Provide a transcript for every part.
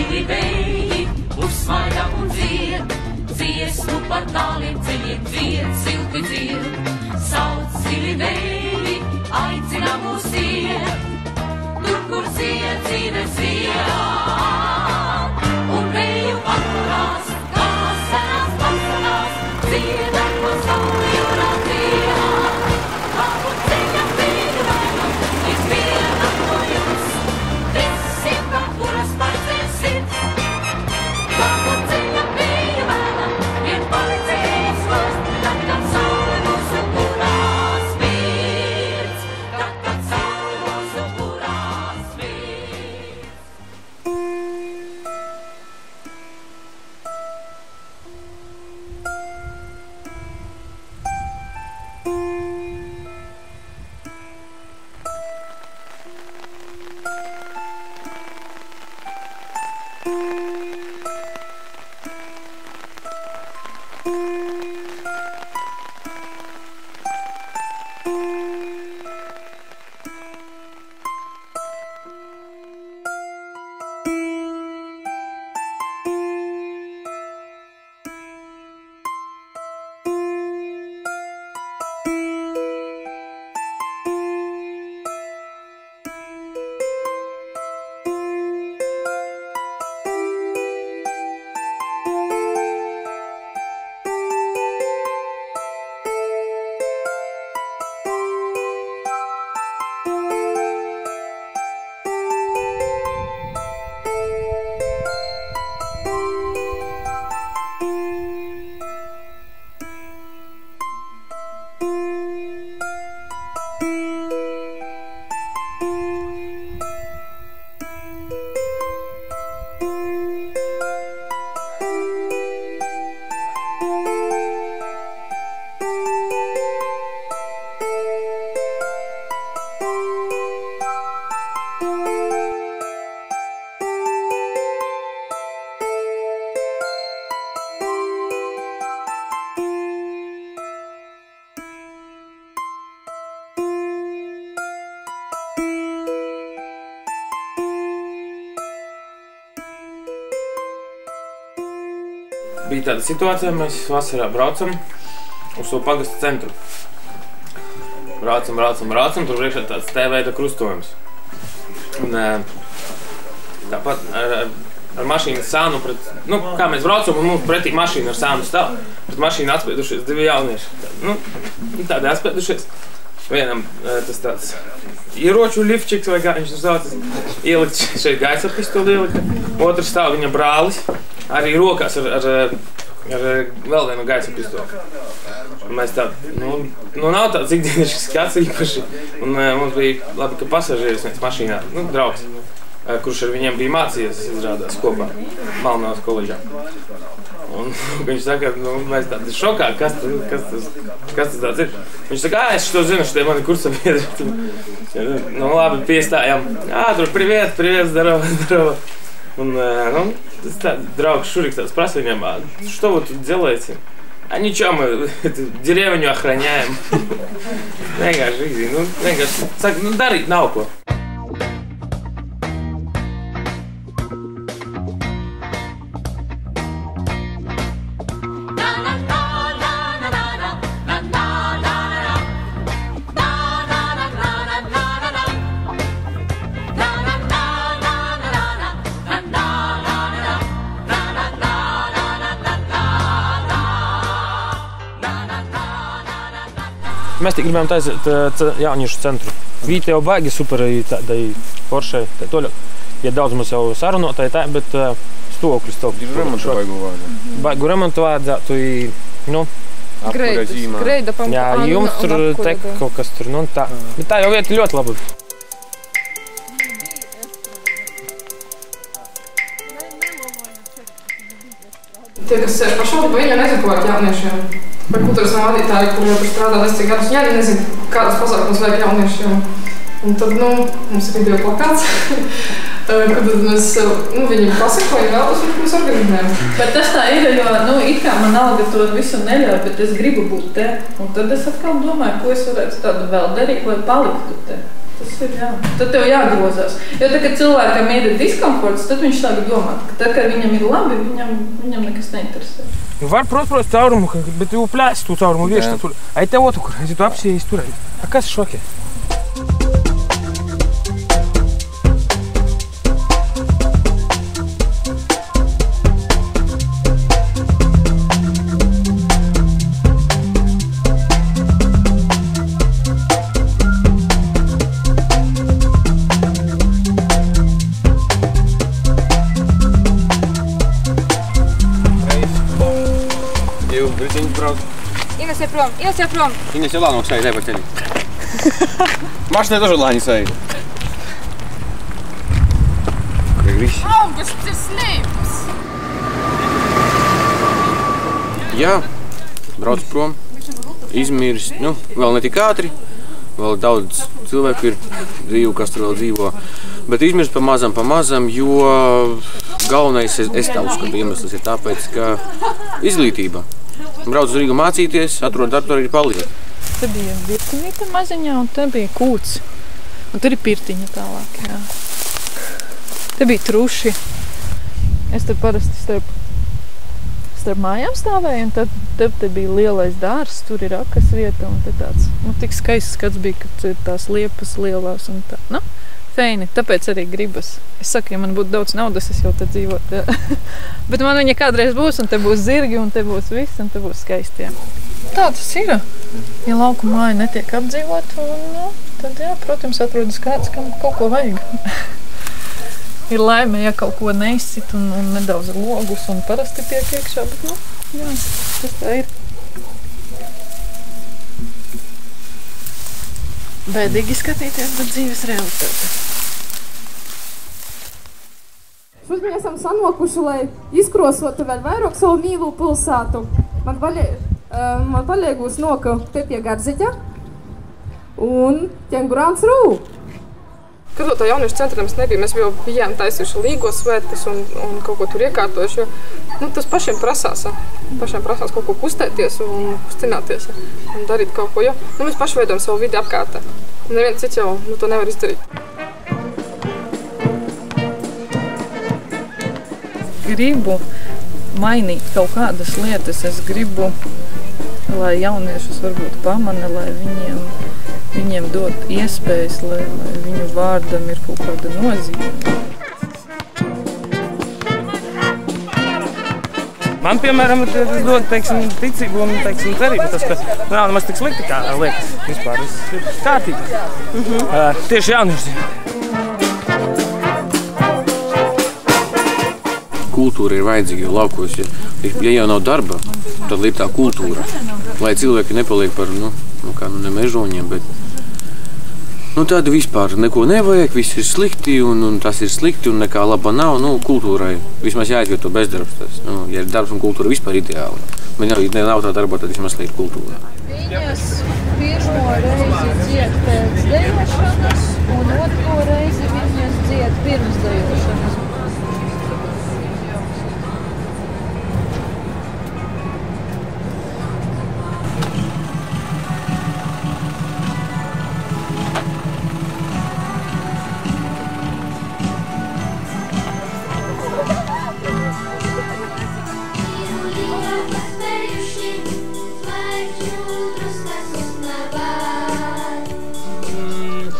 zili vēji uzsmaida un dzied, dziesmu par tāliem ceļiem dzied, silti dzied. Sauc zili vēji, aicina mūs iet, tur, kur dzied, dzīves dzied. Un vēju atturās, kā senās pasakās, dzied ar ko sauli jūrā dzied. Kāpu ceļa vēju vēlam, ikvienam no jums, desmit kā kuras paredzēsit. Kāpu ceļa vēju vēlam, vien paredzējis vārst, tad, kad saule mūsu kurās mirds, tad, kad saule mūsu kurās mirds. Bija tāda situācija, mēs vasarā braucam uz to pagasta centru. Braucam, tur priekšā tāds T-veida krustojums. Un tāpat ar mašīnas sānu pret, kā mēs braucam, un mums pretī mašīna ar sānu stāv. Pret mašīnu atspiedušies divi jaunieši. Tādi atspiedušies. Vienam tas tāds ieroču lifčiks, vai kā viņš saucas, ielikt šeit gaisa pistoli ielika. Otrs stāv viņa brālis, arī rokās ar vēl vienu gaisa pistoli. Un mēs tādi, nav tāds ikdienišķis skats īpaši. Un mums bija labi, ka pasažieris viens mašīnā, draugs, kurš ar viņiem bija mācījies, izrādās, kopā Malnavas koledžā. Un viņš saka, mēs tādi šokā, kas tas tāds ir. Viņš saka, es to zinu, šitie mani kursabiedri. Labi, piestājām. Tur privet, здорово. Un, tas tāds draugs Šuriks tāds prasa viņam, что вы тут делаете? Ничего, мы деревню охраняем. Vienkārši, saka, darīt nav ko. Mēs tik gribējām taisīt jauniešu centru. Vīte jau baigi superai tādai foršai. Ja daudz mums jau sarunotai tā, bet stāvoklis tev. Remontu baigu vajadzētu. Baigu remontu vajadzētu. Greida pamata. Jā, jums tur tek kaut kas tur. Tā. Bet tā jau vieta ļoti laba. Tie, kas sēž pašvaldībā, viņi nezinu, ko vajag jauniešiem. Vai kultūras vadītāji, kuriem tur strādā 10 gadus, viņi arī nezinu, kādas pasākumus vajag jauniešiem. Un tad, mums arī bija plakāts, kad mēs, viņi pasaka, ko viņi vēlas, un mēs organizējam. Bet tas tā ir, jo, it kā man alga to visu neļauj, bet es gribu būt te. Un tad es atkal domāju, ko es varētu tādu vēl darīt, lai paliktu te. Tas ir, jā. Tad tev jāgrozās. Jo tad, kad cilvēkam ir diskomforts, tad viņš tā domā, ka tad, kad viņam ir labi, viņam nekas neinteresē. Var, protams, caurumu, bet tu plēsi tu caurumu vieši tur. Ai, tev otru, kur? Es tu apsījis tur. A kas šokē? Ines jau prom. Ines jau lānok sēja, pa ceļu. Mašinai тоже lāņi sēja. Augusts ir slims. Jā, brauc prom, izmirst, vēl ne tik ātri, vēl daudz cilvēku ir dzīvu, kas tur vēl dzīvo, bet izmirst pamazam, jo galvenais, es tā uzskatu, iemesls ir tāpēc, ka izglītība. Brauc uz Rīgu mācīties, atrod darbu, arī paliek. Te bija virtinīte maziņā, un te bija kūts. Un tur ir pirtiņa tālāk, jā. Te bija truši. Es tur parasti starp mājām stāvēju, un tad te bija lielais dārs, tur ir akas vieta, un te tāds, tik skaists skats bija, kad ir tās liepas lielās un tā. Feini, tāpēc arī gribas. Es saku, ja man būtu daudz naudas, es jau te dzīvot. Bet man viņa kādreiz būs, un te būs zirgi, un te būs viss, un te būs skaisti. Jā. Tā tas ir. Ja lauku māja netiek apdzīvot, tad, jā, protams, atrodas kāds, kam kaut ko vajag. Ir laime, ja kaut ko neizsit un nedaudz logus, un parasti tiek iekšā, bet, jā, tas tā ir. Bēdīgi skatīties, bet dzīves realitāte. Šodien esam sanokuši, lai izkrosotu vēl vairāk savu mīlu pilsētu. Man paliegus noka te pie Garziņa un Ķengurāns Rū. Kad tā jauniešu centrā mēs nebija, mēs jau bijām taisījuši līgos svētkus un kaut ko tur iekārtojuši, jo tas pašiem prasās kaut ko kustēties un kustināties un darīt kaut ko, jo mēs paši veidojam savu vidi apkārtē. Neviens cits jau to nevar izdarīt. Gribu mainīt kaut kādas lietas, es gribu, lai jauniešus varbūt pamana, lai viņiem dot iespējas, lai viņu vārdam ir kaut kāda nozīme. Man, piemēram, dod, ticību un, cerību. Tas, ka nav nemaz tik slikti, kā liekas. Vispār ir kārtīgi. Tieši jaunieši. Kultūra ir vajadzīga, jo laukos, ja jau nav darba, tad ir tā kultūra. Lai cilvēki nepaliek par, ne mežoņiem, bet tāda vispār neko nevajag, viss ir slikti un tas ir slikti un nekā laba nav. Kultūrai vismaz jāizvieto bezdarbs. Tas, ja ir darbs un kultūra vispār ideāli. Bet ja nav tā darba, tad vismaz ir kultūra. Viņas pirmo reizi dzied pēc dejošanas un otro reizi viņas dzied pirms dejošanas.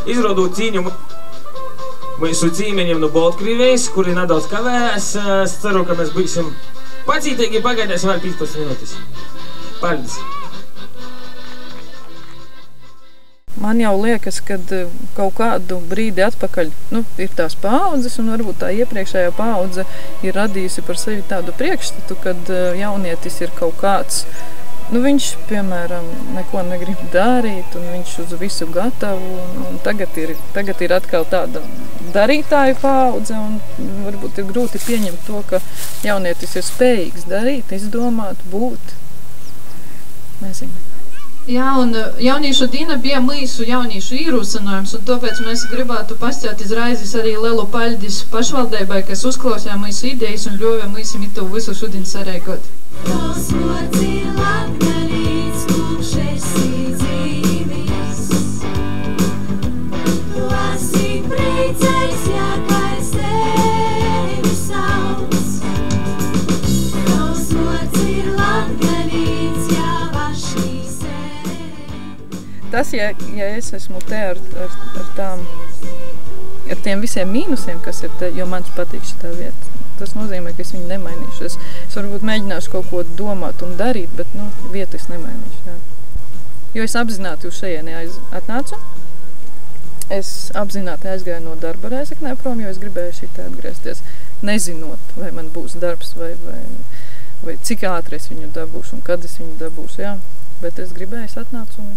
Izrodot cīņu mūsu cīmeņiem no Baltkrievijas, kuri nedaudz kavējās. Es ceru, ka mēs būsim pacītīgi, pagaidēsim vēl 15 minūtes. Paldies! Man jau liekas, ka kaut kādu brīdi atpakaļ ir tās paaudzes, un varbūt tā iepriekšējā paudze ir radījusi par sevi tādu priekšstatu, kad jaunietis ir kaut kāds. Viņš, piemēram, neko negrib darīt, un viņš uz visu gatavu, un tagad ir atkal tāda darītāju paudze, un varbūt ir grūti pieņemt to, ka jaunietis ir spējīgs darīt, izdomāt, būt. Nezinu. Jā, un jauniešu dīna bija mūsu jauniešu īrūsanojums, un tāpēc mēs gribētu pastāstīt izraizes arī lielu paļdis pašvaldībai, kas uzklausīja mūsu idejas un ļoja mūsu itu visu šodien sarēkot. tas, ja es esmu te ar tiem visiem mīnusiem, kas ir te, jo man patīk šitā vieta, tas nozīmē, ka es viņu nemainīšu. Es varbūt mēģināšu kaut ko domāt un darīt, bet, vietu es nemainīšu, jā. Jo es apzināti uz šejieni atnācu. Es apzināti aizgāju no darba Rēzeknē prom, jo es gribēju šitā atgriezties, nezinot, vai man būs darbs, vai cik ātri es viņu dabūšu un kad es viņu dabūšu, jā. Bet es gribēju, es atnācu un,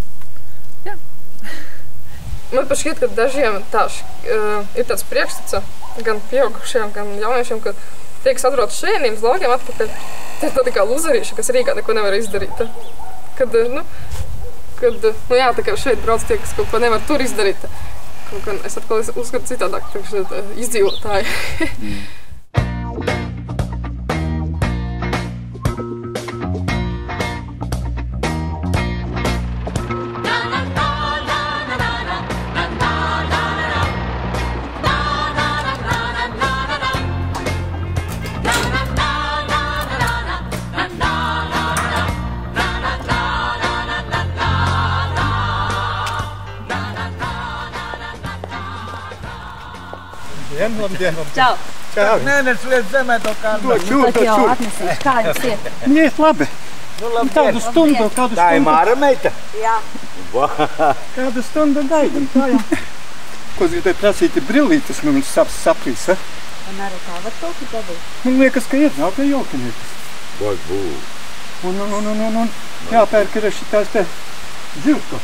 jā. Man šķiet, ka dažiem ir tāds priekšstats, gan pieaugušiem, gan jauniešiem, ka tie, kas atrodas šejieniem uz laugiem atpakaļ, tie ir tādi kā luzerīši, kas Rīgā neko nevar izdarīt. Kad tā kā šeit brauc tie, kas kaut ko nevar tur izdarīt. Kaut kā es atkal uzskatu citādāk priekš izdzīvotāji. Labdien. Čau. Čau. Mēnesis liet zemē to kārtu. Dod jau atnesīšu. Kā jums iet? Iet labi. Kādu stundu? Tā ir Māra meita? Jā. Kādu stundu gaidam. Ko es gribēju prasīt, ir brillītes mums saprīs, ha? Un arī tā var to, ka dabūt? Man liekas, ka ir, nav pie jaukiniekas. Vajag būt. Un jāpērk ir šitās te zilko.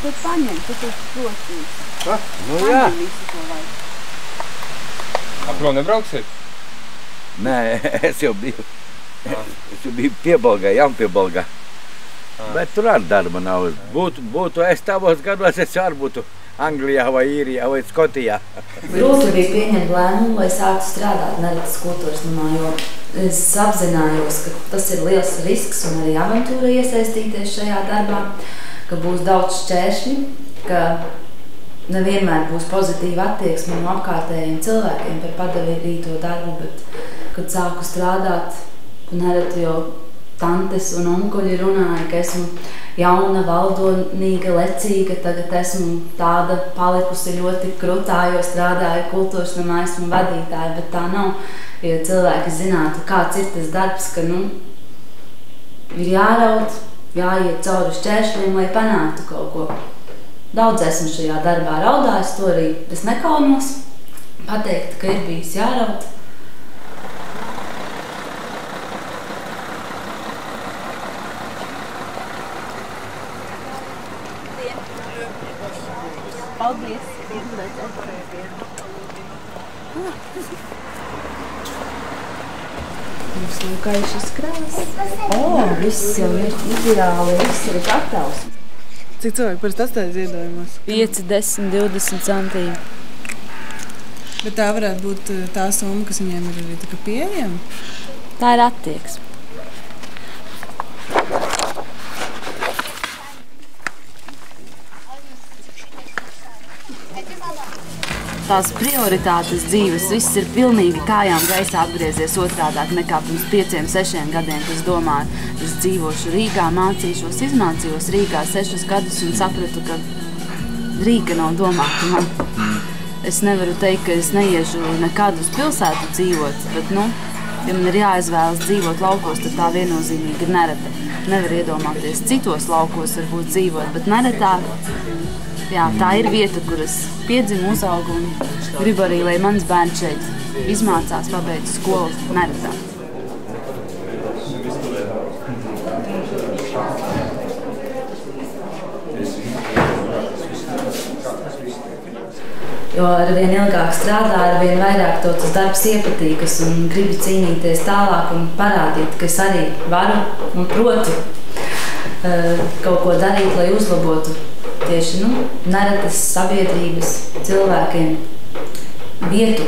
Tad paņem, tu protīs. Ha? Jā. Paņem visu to vajag. Prom nebrauksiet? Nē, es jau biju Piebalgā, Jaunpiebalgā. Bet tur arī darba nav. Būtu es tavos gados, es arī būtu Anglijā vai Īrijā vai Skotijā. Grūti bija pieņemt lēmumu, lai sāktu strādāt Neretas kultūras namā, jo es apzinājos, ka tas ir liels risks un arī avantūra iesaistīties šajā darbā, ka būs daudz šķēršļi, ka nevienmēr būs pozitīva attieksme no apkārtējiem cilvēkiem par padarīto darbu, bet, kad sāku strādāt, Neretu jau tantes un onkuļi runāja, ka esmu jauna, valdonīga, lecīga, tagad esmu tāda palikusi ļoti krutā, jo strādāju kultūras namā, esmu vadītāja, bet tā nav, jo cilvēki zinātu, kāds ir tas darbs, ka, ir jāraud, jāiet cauri šķēršļiem, lai panāktu kaut ko. Daudz esmu šajā darbā raudājis, to arī es nekaunos pateikt, ka ir bijis jāraud. Paldies! Mums lūkājušas krāsas. Viss jau ir ideāli, viss ir gatavs. Cik cilvēki parasti atstāja ziedojumos? 5, 10, 20 centīmi. Bet tā varētu būt tā summa, kas viņiem ir arī tā kā pieejama? Tā ir attieksme. Tās prioritātes dzīves, viss ir pilnīgi kājām gaisā apgriezies otrādāk nekā pirms 5, 6 gadiem, kad es domāju, es dzīvošu Rīgā, mācīšos, izmācījos Rīgā 6 gadus un sapratu, ka Rīga nav domāta man. Es nevaru teikt, ka es neiešu nekad uz pilsētu dzīvot, bet, ja man ir jāizvēlas dzīvot laukos, tad tā viennozīmīgi ir Nereta. Nevar iedomāties citos laukos varbūt dzīvot, bet Neretā, jā, tā ir vieta, kur es piedzimu, uzaugu un gribu arī, lai mans bērns šeit izmācās, pabeidz skolu Neretā. Jo arvien ilgāk strādā, arvien vairāk to tas darbs iepatīkas un gribu cīnīties tālāk un parādīt, ka es arī varu un protu kaut ko darīt, lai uzlabotu tieši Neretas sabiedrības cilvēkiem vietu,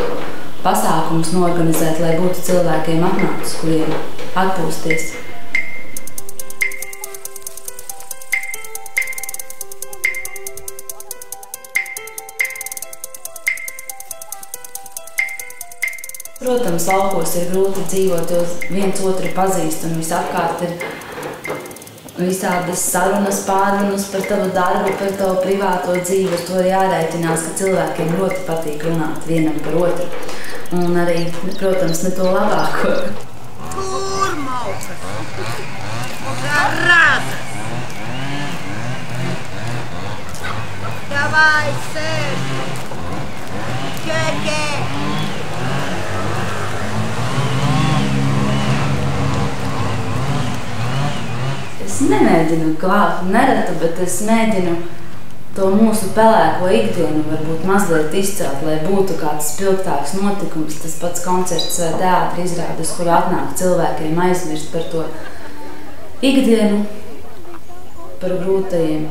pasākumus norganizēt, lai būtu cilvēkiem atnācis, kuriem atpūsties. Protams, laukos ir grūti dzīvot, jo viens otru pazīst un visapkārt ir visādas sarunas, pārunas par tavu darbu, par tavu privāto dzīvi. Ar to ir jārēķinās, ka cilvēkiem ļoti patīk runāt vienam par otru. Un arī, protams, ne to labāko. Kur mauka? Garāzes! Davai, sēž! Ķerģē! Es nemēģinu glābt neratu, bet es mēģinu to mūsu pelēko ikdienu varbūt mazliet izcelt, lai būtu kāds spilgtāks notikums, tas pats koncerts vai teātra izrādes, kur atnāk cilvēkiem aizmirst par to ikdienu, par grūtajiem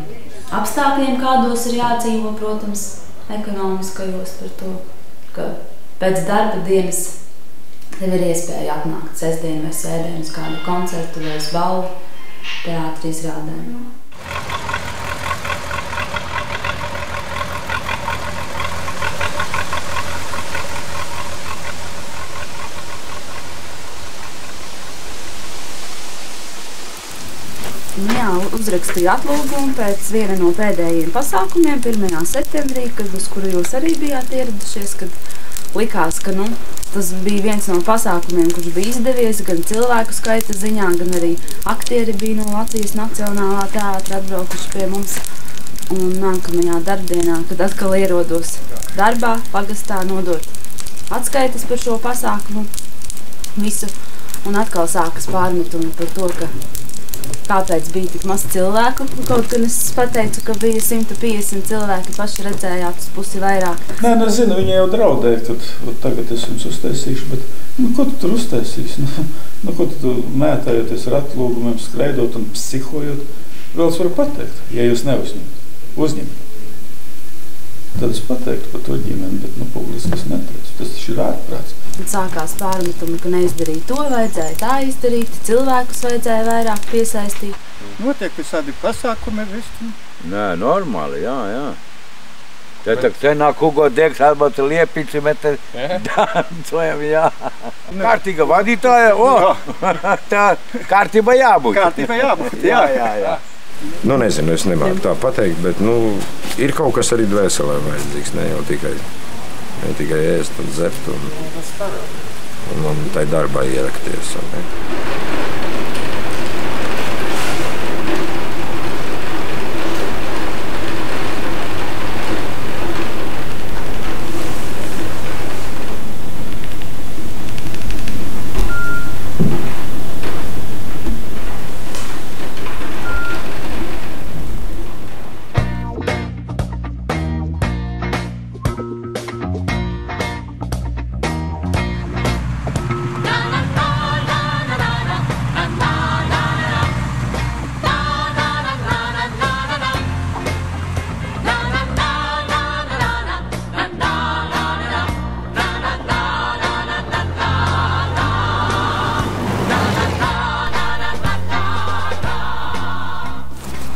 apstākļiem, kādos ir jādzīvo, protams, ekonomiskajos, par to, ka pēc darba dienas tev ir iespēja atnākt sestdien vai svētdien uz kādu koncertu vai uz balvu teātra izrādēm. Jā, uzrakstīju atlūgumu pēc viena no pēdējiem pasākumiem 1. septembrī, uz kuru jūs arī bijāt ieradušies, kad likās, ka tas bija viens no pasākumiem, kurš bija izdevies gan cilvēku skaita ziņā, gan arī aktieri bija no Latvijas Nacionālā teātra atbraukuši pie mums. Un nākamajā darbdienā, kad atkal ierodos darbā, pagastā nodot atskaitas par šo pasākumu visu, un atkal sākas pārmetumi par to, ka kāpēc bija tik maz cilvēku, kaut gan es pateicu, ka bija 150 cilvēki, paši redzējāt uz pusi vairāk. Nē, es zinu, viņi jau draudēja, tad tagad es jums uztaisīšu, bet ko tu tur uztaisīsi? Ko tu mētājoties ar atlūgumiem, skreidot un psihojot? Vēl es varu pateikt, ja jūs uzņemt. Tad es pateiktu par to ģimeni, bet publiski es neteicu. Tas taču ir ārprāts. Sākās pārmetumi, ka neizdarīja to, vajadzēja tā izdarīt, cilvēkus vajadzēja vairāk piesaistīt. Notiek visādi pasākumi visu? Nē, normāli, jā. Te nāk Hugo Diegs, atbalta Liepici, bet dancojam, jā. Kārtīga vadītāja, tā kārtība jābūt. Kārtība jābūt, jā. Nezinu, es nemāku tā pateikt, bet ir kaut kas arī dvēselē vajadzīgs, ne jau tikai ēst un zept un tai darbā ierakties.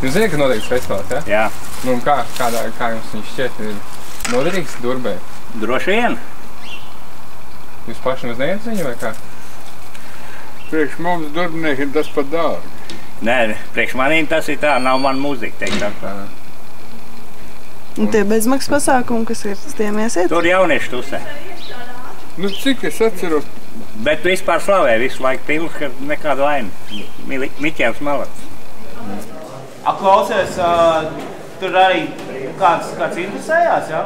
Jūs zināt, ka notiek festivāls, ja? Jā. Kā jums viņš šķiet? Ir noderīgs Durbē? Droši vien. Jūs paši nezināt ziņu vai kā? Priekš mums Durbniekiem tas pat dārgi. Nē, priekš manīm tas ir tā, nav man mūzika, teikt tā. Un tie bezmaksas pasākumi, kas ir, tiem iesiet? Tur jaunieši tusē. Cik es atceros? Bet vispār slavē visu laiku pilns, ka nekādu vainu. Miķēns malats. Klausies, tur arī kāds interesējās, jā?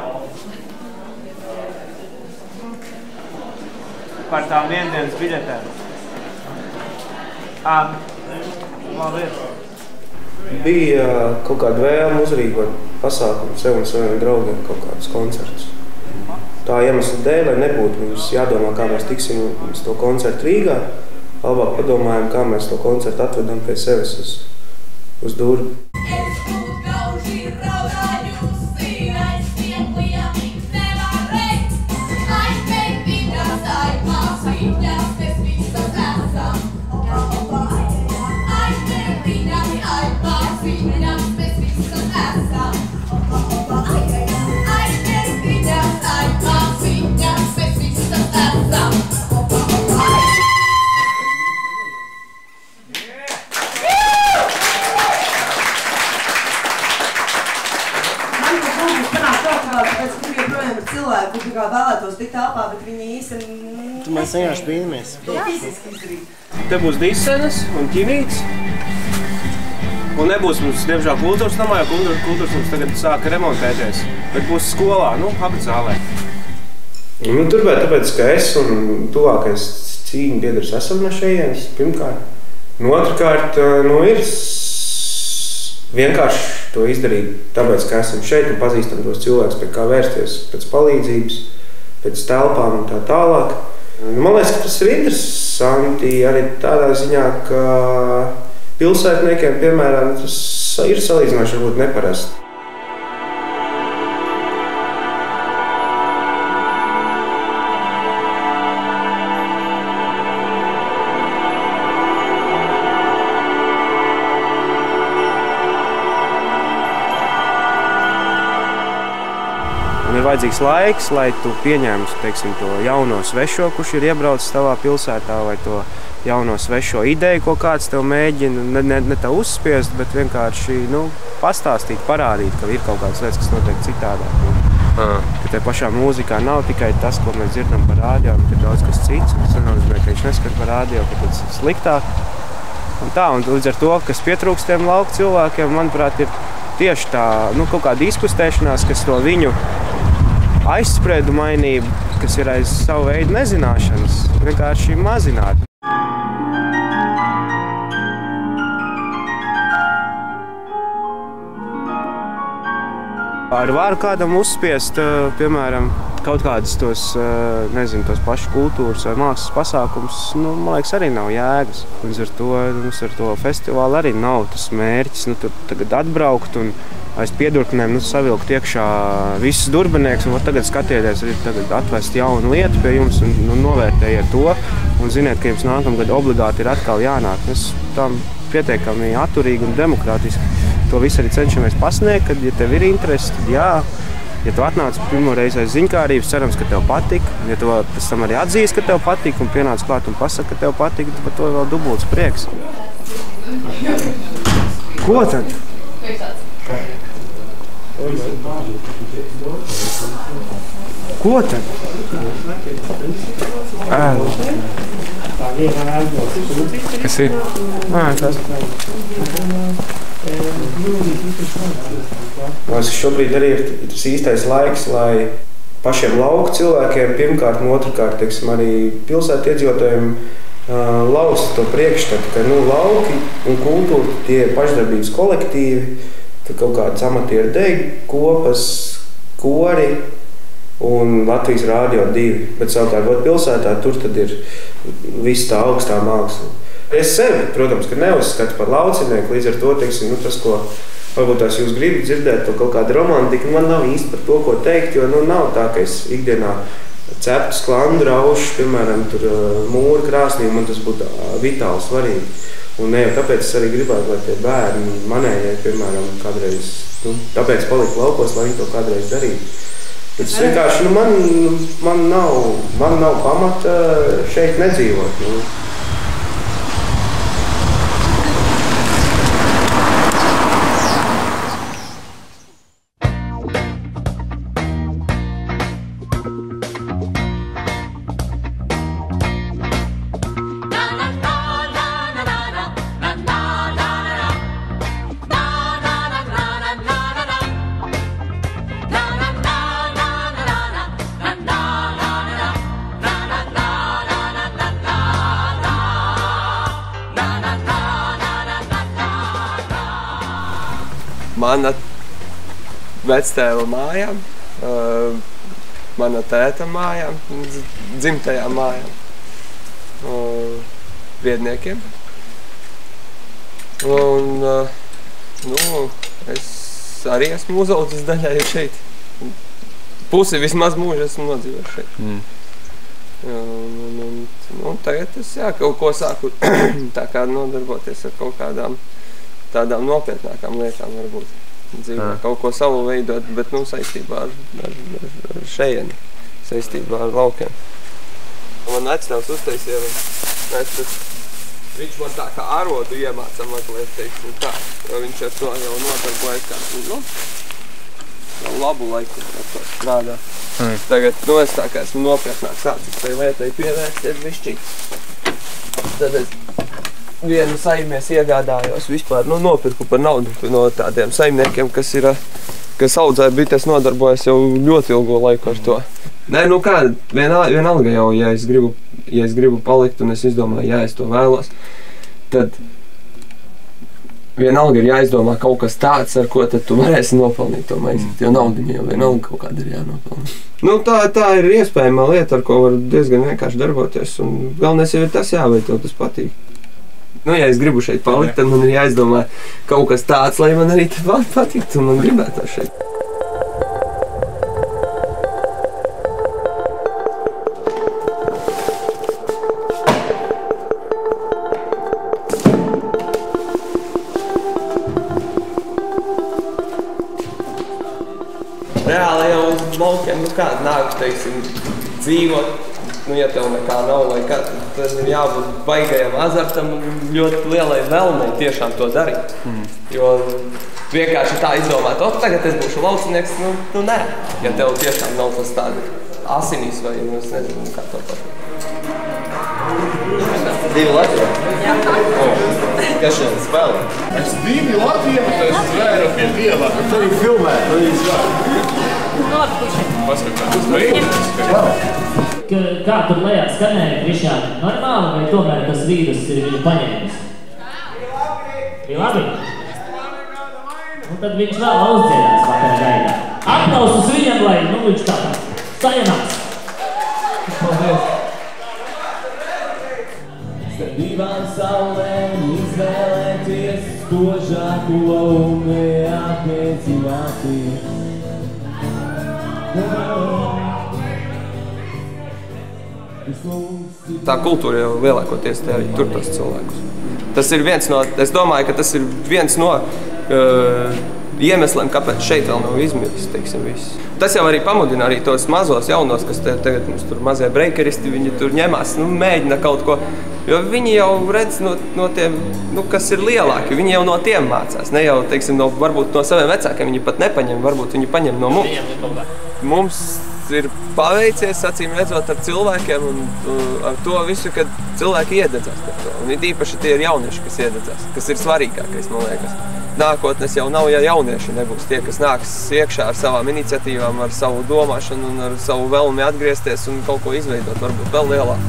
Par tām viendienas biļetēm. Labi. Bija kaut kāda vēlme uzrīkot pasākumu sev un saviem draugiem kaut kādus koncertus. Tā iemesla dēļ, lai nebūtu mums jādomā, kā mēs tiksim uz to koncertu Rīgā, labāk padomājam, kā mēs to koncertu atvedam pie sevis uz durvi. mēs vienkārši brīnamies. Te būs disenes un ķinīts. Un nebūs mums, diemžēl, kultūras namā, jo kultūras mums tagad sāka remontēties. Bet būs skolā, apzālē. Turpēc, tāpēc, ka es un tuvākais cīņu biedrs esam no šejienes, pirmkārt. Otrkārt, ir vienkārši to izdarīt, tāpēc, ka esam šeit un pazīstam tos cilvēkus, pie kā vērsties pēc palīdzības, pēc telpām un tā tālāk. Man liekas, ka tas ir interesanti arī tādā ziņā, ka pilsētniekiem, piemēram, tas ir salīdzinoši varbūt neparasti. Ir vajadzīgs laiks, lai tu pieņemtu, teiksim, to jauno svešo, kurš ir iebraucis tavā pilsētā, vai to jauno svešo ideju, ko kāds tev mēģina, ne tā uzspiest, bet vienkārši, pastāstīt, parādīt, ka ir kaut kādas lietas, kas notiek citādāk. Ka te pašā mūzikā nav tikai tas, ko mēs dzirdam par rādio, bet ir daudz kas cits, un tas nenozīmē, ka viņš neskat par rādio, ka tas ir sliktāk. Un līdz ar to, kas pietrūkst tiem lauku cilvēkiem, manuprāt, ir tieši tā, kaut kāda izkustēšanās, kas to viņu aizspriedumainību, kas ir aiz savu veidu nezināšanas, vienkārši mazināt. Ar varu kādam uzspiest, piemēram, kaut kādas tos pašu kultūras vai mākslas pasākums, man liekas, arī nav jēgas. Līdz ar to mums ar to festivālu arī nav tas mērķis, tur tagad atbraukt un aiz piedurknēm savilkt iekšā visus durbinieks un tagad skatieties, tagad atvest jaunu lietu pie jums un novērtējiet to un ziniet, ka jums nākamgad obligāti ir atkal jānāk. Mēs tam pietiekami atturīgi un demokrātiski to visu arī cenšamies pasniegt, kad, ja tev ir interesi, tad jā. Ja tu atnāc pirmo reizi aiz ziņkārības, cerams, ka tev patīk. Ja tu pēc tam arī atzīst, ka tev patīk un pienāc klāt un pasaka, ka tev patīk, tad par to vēl dubults prieks. Ko tad? Ko tad? Kas ir? Tas. Šobrīd arī ir tas īstais laiks, lai pašiem lauku cilvēkiem, pirmkārt un otrkārt, arī pilsētu iedzīvotājiem lausta to priekšstatu, ka lauki un kultūra tie pašdarbības kolektīvi, kaut kādas amatieru deju kopas, kori un Latvijas Rādio 2. Bet savukārt pilsētā tur tad ir viss tā augstā māksla. Es sevi, protams, ka neuzskatu par laucinieku, līdz ar to, teiksim, tas, ko varbūt tās jūs gribat dzirdēt, to kaut kādu romantiku, man nav īsti par to, ko teikt, jo nav tā, ka es ikdienā ceptu sklandu raušu, piemēram, tur mūra krāsnī, man tas būtu vitāli svarīgi. Un ne jau tāpēc es arī gribētu, lai tie bērni manējai, piemēram, kādreiz, tāpēc palika laukos, lai viņi to kādreiz darītu. Bet es vienkārši, man nav pamata šeit nedzīvot. Mana vectēva mājām, mana tēta mājām, dzimtajām mājām, Viedniekiem. Un, es arī esmu uzaudzis daļai šeit. Pusi vismaz mūžu esmu nodzīvojis šeit. Un tagad es, kaut ko sāku tā kā nodarboties ar kaut kādām tādām nopietnākām lietām varbūt dzīvē, kaut ko savu veidot, bet, saistībā ar šejieni, saistībā ar laukiem. Man vectēvs uztaisīja, viņš man tā kā arodu iemāca mazliet, teiksim tā, jo viņš ar to jau nodarbojas kā, labu laiku ar to strādā. Tagad, es tā kā esmu nopietnāk sācis tai lietai pievērsties bišķīt. Tad es vienu saimnies iegādājos vispār, nopirku par naudu no tādiem saimniekiem, kas audzē bites nodarbojas jau ļoti ilgo laiku ar to. Nē, vienalga jau, ja es gribu palikt un es izdomāju, ja es to vēlos, tad vienalga ir jāizdomā kaut kas tāds, ar ko tad tu varēsi nopelnīt to maizīt, jo naudiņa jau vienalga kaut kāda ir jānopelnīt. Tā ir iespējamā lieta, ar ko var diezgan vienkārši darboties, un galvenais jau ir tas vai tev tas patīk. Ja es gribu šeit palikt, tad man ir jāizdomā kaut kas tāds, lai man arī patiktu un man gribētu šeit. Reāli jau uz laukiem, kāda nāk, teiksim, dzīvot, ja tev nekā nav vai kā, tad ir jābūt baigajam azartam un ļoti lielai vēlmei tiešām to darīt. Jo vienkārši tā izdomāt, tagad es būšu laucinieks, nē, ja tev tiešām nav tas tādi asinīs vai, es nezinu, kā to pašu. 2 Latvijā? Jā. Kas šeit spēlē? Es 2 Latvijā, bet es zvēru pie Dieva. Tu arī filmē, tu arī zvēru. Paskatās, tas beigās. Kā tur lejā skanēja, Krišāni? Normāli vai tomēr tas vīrus ir viņu paņēmis? Bija labi? Un tad viņš vēl uzdziedās vakara gaidā. Aplausus viņam, lai viņš tā sajanās. Paldies. Divām saulēm izvēlēties spožāko un neattiecināti. Tā kultūra jau lielākoties te arī tur tos cilvēkus. Tas ir viens no, es domāju, ka tas ir viens no iemesliem, kāpēc šeit vēl nav izmiris, teiksim, viss. Tas jau arī pamudina arī tos mazos jaunos, kas tagad mums tur mazie breikeristi, viņi tur ņemās, mēģina kaut ko. Jo viņi jau redz no tiem, kas ir lielāki, viņi jau no tiem mācās. Ne jau, teiksim, varbūt no saviem vecākiem viņi pat nepaņem, varbūt viņi paņem no mums. Mums ir paveicies, acīm redzot, ar cilvēkiem un ar to visu, kad cilvēki iededzās par to. Un īpaši tie ir jaunieši, kas iededzās, kas ir svarīgākais, man liekas. Nākotnes jau nav, ja jaunieši nebūs tie, kas nāks iekšā ar savām iniciatīvām, ar savu domāšanu un ar savu vēlmi atgriezties un kaut ko izveidot, varbūt vēl lielāk.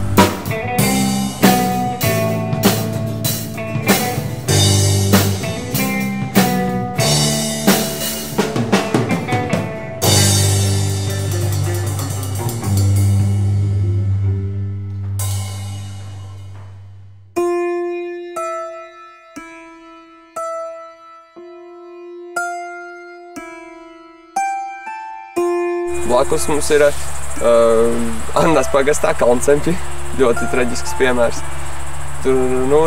Blakus mums ir Annas pagastā Kalncempi, ļoti traģisks piemērs. Tur,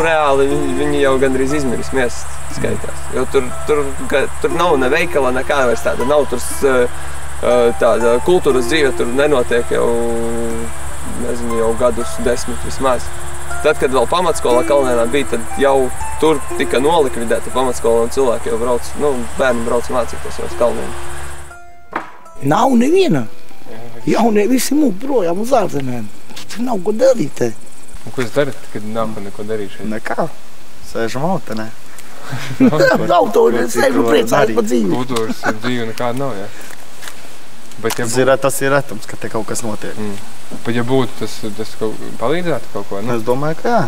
reāli viņi jau gandrīz izmiris miesas skaitās, jo tur nav ne veikala, nekā vairs tāda nav, tur tāda kultūras dzīve tur nenotiek jau, nezinu, jau gadus 10 vismaz. Tad, kad vēl pamatskola Kalnēnā bija, tad jau tur tika nolikvidēta pamatskola un cilvēki jau brauc, bērni brauc mācīties jau uz Kalnēnu. Nav neviena. Jaunie visi mūk projām uz ārzemēm. Tur nav ko darīt. Un ko jūs darat, kad nav neko darīt šeit? Nekā. Sēžam autenē. Autorē sēžu priecājas pa dzīvi. Kultūras dzīve nekāda nav, jā? Bet, ja tas ir retums, ka te kaut kas notiek. Bet ja būtu, tas palīdzētu kaut ko, ne? Es domāju, ka jā.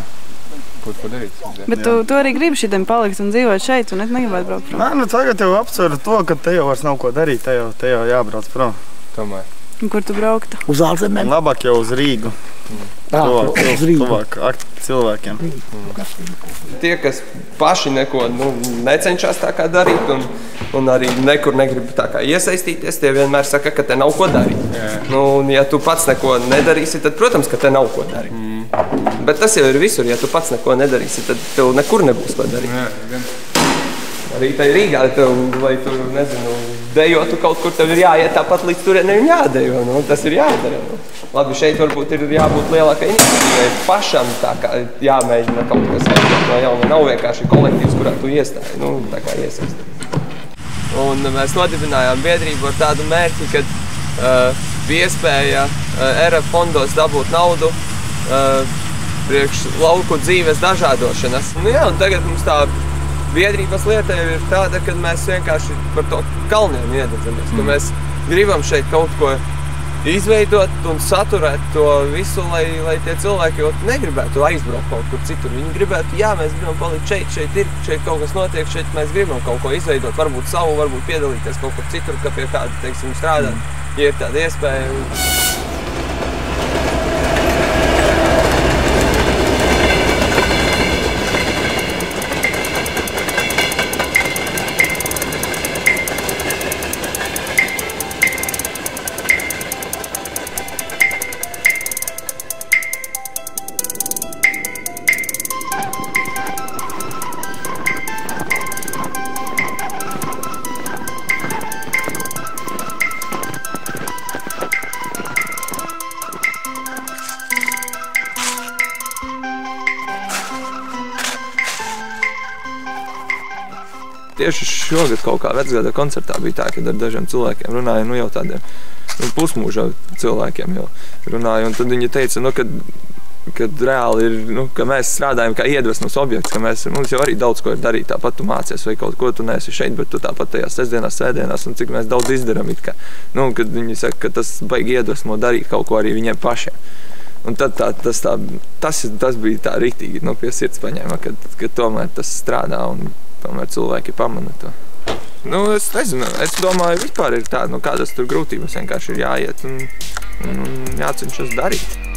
Būtu ko darīt. Bet tu arī gribi šitiem palikt un dzīvot šeit, un negribētu braukt prom? Nē, tagad jau apsveru to, ka te jau vairs nav ko darīt, te jau jābrauc prom. Tomēr. Un kur tu brauktu? Uz ārzemēm? Labāk jau uz Rīgu. Tuvāk cilvēkiem. Tie, kas paši neko necenšas tā kā darīt un arī nekur negrib tā kā iesaistīties, tie vienmēr saka, ka te nav ko darīt. Un ja tu pats neko nedarīsi, tad, protams, ka te nav ko darīt. Bet tas jau ir visur, ja tu pats neko nedarīsi, tad tev nekur nebūs ko darīt. Arī tai Rīgā, lai tu, nezinu, dejotu kaut kur, tev ir jāiet tāpat līdz turienim un jādejo, tas ir jādara. Labi, šeit varbūt ir jābūt lielākai iniciatīvai, pašam tā kā jāmēģina kaut kas veidot no jauna. Nav vienkārši kolektīvs, kurā tu iestāji, tā kā iesaistīt. Un mēs nodibinājām biedrību ar tādu mērķi, ka bija iespēja RF fondos dabūt naudu priekš lauku dzīves dažādošanas. Nu jā, un tagad mums tā biedrības lieta ir tāda, ka mēs vienkārši par to kalniem iededzamies, ka mēs gribam šeit kaut ko izveidot un saturēt to visu, lai tie cilvēki jau negribētu aizbraukt kaut kur citur. Viņi gribētu, jā, mēs gribam palikt šeit kaut kas notiek, šeit mēs gribam kaut ko izveidot, varbūt savu, varbūt piedalīties kaut kur citur, ka pie kāda, teiksim, strādāt, ja ir tāda iespēja. Tieši šogad kaut kā vecgada koncertā bija tā, kad ar dažiem cilvēkiem runāja, nu jau tādiem pusmūža cilvēkiem jau runāja, un tad viņi teica, nu, kad reāli ir, nu, ka mēs strādājam kā iedvesmas objekts, ka mums jau arī daudz ko ir darīt, tāpat tu mācies vai kaut ko, tu neesi šeit, bet tu tāpat tajās sestdienās, svētdienās, un cik mēs daudz izdaram it kā, nu, kad viņi saka, ka tas baigi iedvesmo darīt kaut ko arī viņiem pašiem. Un tad tas bija tā riktīgi, nu, pie sirds paņēma, ka tomēr tas strādā un tomēr cilvēki pamana to. Nu, es nezinu, es domāju, vispār ir tā, nu, kādas tur grūtības vienkārši ir jāiet un jācenšas darīt.